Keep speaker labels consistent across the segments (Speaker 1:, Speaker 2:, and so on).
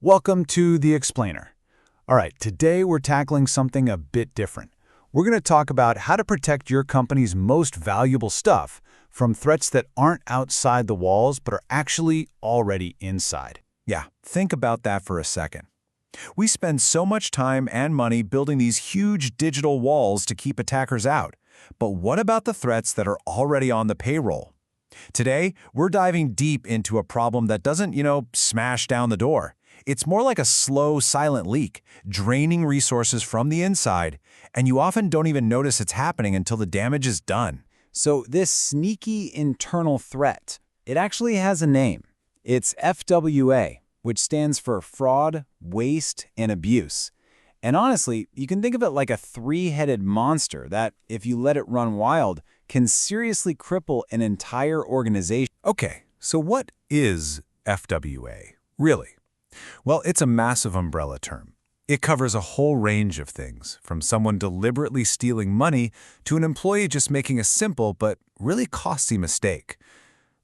Speaker 1: Welcome to The Explainer. All right, today we're tackling something a bit different. We're going to talk about how to protect your company's most valuable stuff from threats that aren't outside the walls but are actually already inside.
Speaker 2: Yeah, think about that for a second. We spend so much time and money building these huge digital walls to keep attackers out. But what about the threats that are already on the payroll? Today, we're diving deep into a problem that doesn't, smash down the door. It's more like a slow, silent leak, draining resources from the inside, and you often don't even notice it's happening until the damage is done.
Speaker 1: So this sneaky internal threat, it actually has a name. It's FWA, which stands for fraud, waste, and abuse. And honestly, you can think of it like a three-headed monster that, if you let it run wild, can seriously cripple an entire organization.
Speaker 2: Okay, so what is FWA, really? Well, it's a massive umbrella term. It covers a whole range of things, from someone deliberately stealing money to an employee just making a simple but really costly mistake.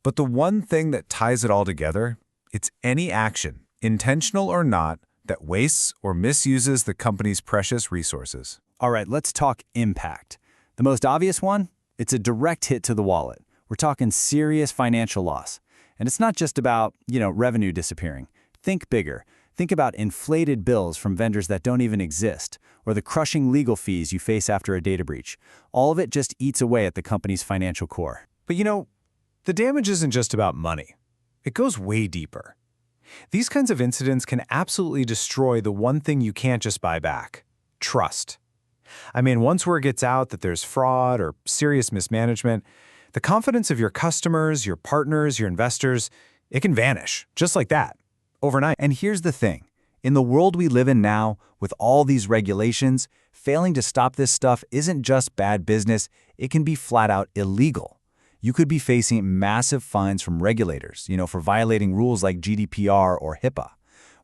Speaker 2: But the one thing that ties it all together, it's any action, intentional or not, that wastes or misuses the company's precious resources.
Speaker 1: All right, let's talk impact. The most obvious one? It's a direct hit to the wallet. We're talking serious financial loss. And it's not just about, revenue disappearing. Think bigger. Think about inflated bills from vendors that don't even exist, or the crushing legal fees you face after a data breach. All of it just eats away at the company's financial core.
Speaker 2: But the damage isn't just about money. It goes way deeper. These kinds of incidents can absolutely destroy the one thing you can't just buy back: trust. Once word gets out that there's fraud or serious mismanagement, the confidence of your customers, your partners, your investors, it can vanish, just like that, overnight.
Speaker 1: And here's the thing. In the world we live in now, with all these regulations, failing to stop this stuff isn't just bad business, it can be flat out illegal. You could be facing massive fines from regulators, for violating rules like GDPR or HIPAA.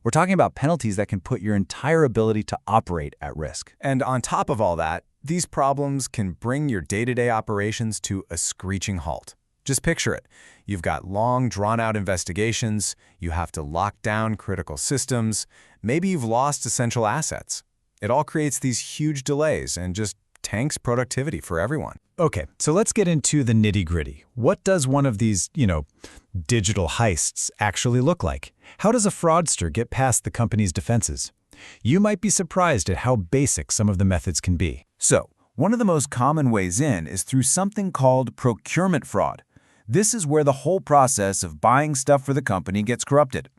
Speaker 1: We're talking about penalties that can put your entire ability to operate at risk.
Speaker 2: And on top of all that, these problems can bring your day-to-day operations to a screeching halt. Just picture it. You've got long, drawn-out investigations, you have to lock down critical systems, maybe you've lost essential assets. It all creates these huge delays and just tanks productivity for everyone.
Speaker 1: Okay, so let's get into the nitty-gritty. What does one of these, digital heists actually look like? How does a fraudster get past the company's defenses? You might be surprised at how basic some of the methods can be.
Speaker 2: So, one of the most common ways in is through something called procurement fraud. This is where the whole process of buying stuff for the company gets corrupted.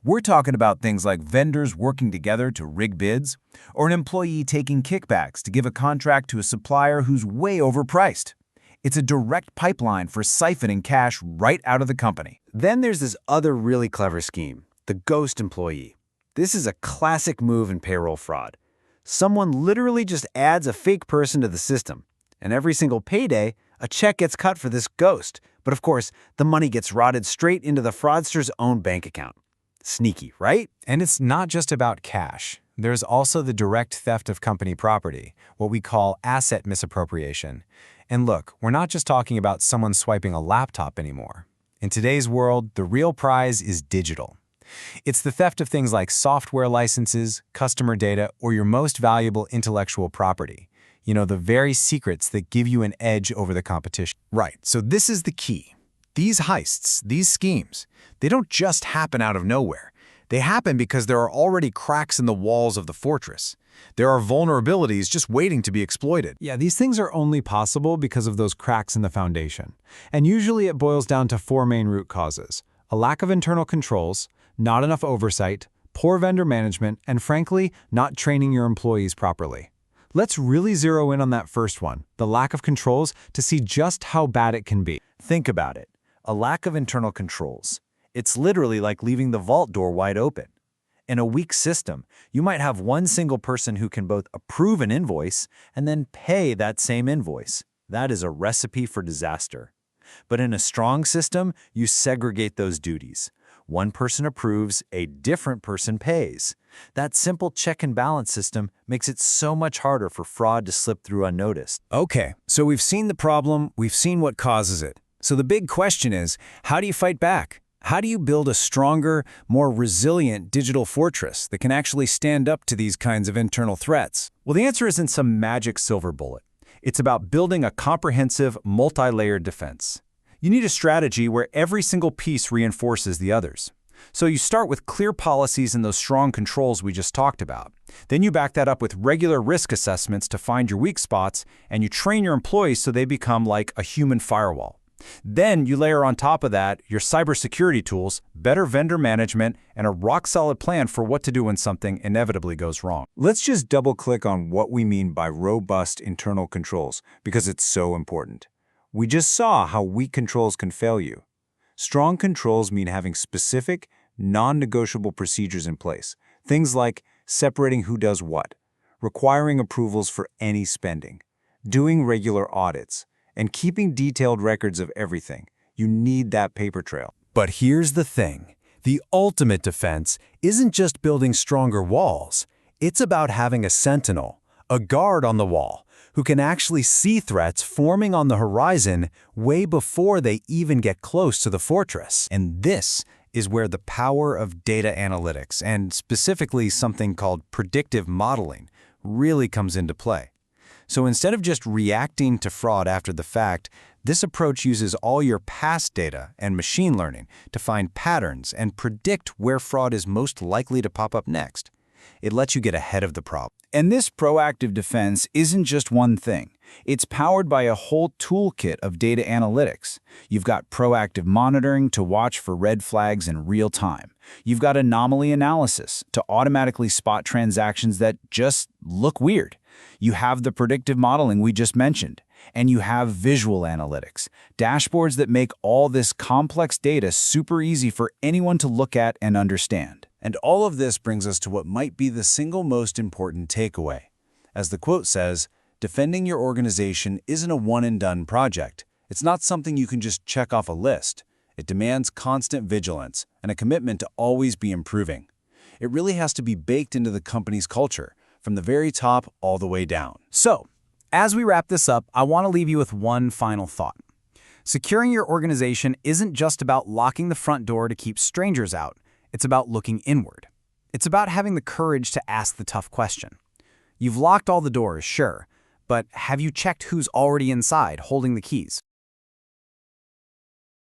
Speaker 2: We're talking about things like vendors working together to rig bids, or an employee taking kickbacks to give a contract to a supplier who's way overpriced. It's a direct pipeline for siphoning cash right out of the company.
Speaker 3: Then there's this other really clever scheme, the ghost employee. This is a classic move in payroll fraud. Someone literally just adds a fake person to the system, and every single payday, a check gets cut for this ghost. But of course, the money gets routed straight into the fraudster's own bank account. Sneaky, right?
Speaker 2: And it's not just about cash. There's also the direct theft of company property, what we call asset misappropriation. And look, we're not just talking about someone swiping a laptop anymore. In today's world, the real prize is digital. It's the theft of things like software licenses, customer data, or your most valuable intellectual property. The very secrets that give you an edge over the competition. Right, so this is the key. These heists, these schemes, they don't just happen out of nowhere. They happen because there are already cracks in the walls of the fortress. There are vulnerabilities just waiting to be exploited.
Speaker 1: Yeah, these things are only possible because of those cracks in the foundation. And usually it boils down to four main root causes: a lack of internal controls, not enough oversight, poor vendor management, and frankly, not training your employees properly. Let's really zero in on that first one, the lack of controls, to see just how bad it can be.
Speaker 3: Think about it. A lack of internal controls. It's literally like leaving the vault door wide open. In a weak system, you might have one single person who can both approve an invoice and then pay that same invoice. That is a recipe for disaster. But in a strong system, you segregate those duties. One person approves, a different person pays. That simple check and balance system makes it so much harder for fraud to slip through unnoticed.
Speaker 2: Okay, so we've seen the problem, we've seen what causes it. So the big question is, how do you fight back?
Speaker 1: How do you build a stronger, more resilient digital fortress that can actually stand up to these kinds of internal threats?
Speaker 3: Well, the answer isn't some magic silver bullet. It's about building a comprehensive, multi-layered defense. You need a strategy where every single piece reinforces the others. So you start with clear policies and those strong controls we just talked about. Then you back that up with regular risk assessments to find your weak spots, and you train your employees so they become like a human firewall. Then you layer on top of that your cybersecurity tools, better vendor management, and a rock-solid plan for what to do when something inevitably goes wrong.
Speaker 2: Let's just double-click on what we mean by robust internal controls, because it's so important. We just saw how weak controls can fail you. Strong controls mean having specific, non-negotiable procedures in place. Things like separating who does what, requiring approvals for any spending, doing regular audits, and keeping detailed records of everything. You need that paper trail.
Speaker 1: But here's the thing. The ultimate defense isn't just building stronger walls. It's about having a sentinel, a guard on the wall, who can actually see threats forming on the horizon way before they even get close to the fortress. And this is where the power of data analytics, and specifically something called predictive modeling, really comes into play. So instead of just reacting to fraud after the fact, this approach uses all your past data and machine learning to find patterns and predict where fraud is most likely to pop up next. It lets you get ahead of the problem.
Speaker 4: And this proactive defense isn't just one thing. It's powered by a whole toolkit of data analytics. You've got proactive monitoring to watch for red flags in real time. You've got anomaly analysis to automatically spot transactions that just look weird. You have the predictive modeling we just mentioned. And you have visual analytics, dashboards that make all this complex data super easy for anyone to look at and understand.
Speaker 1: And all of this brings us to what might be the single most important takeaway. As the quote says, defending your organization isn't a one-and-done project. It's not something you can just check off a list. It demands constant vigilance and a commitment to always be improving. It really has to be baked into the company's culture, from the very top all the way down.
Speaker 4: So, as we wrap this up, I want to leave you with one final thought. Securing your organization isn't just about locking the front door to keep strangers out. It's about looking inward. It's about having the courage to ask the tough question. You've locked all the doors, sure, but have you checked who's already inside holding the keys?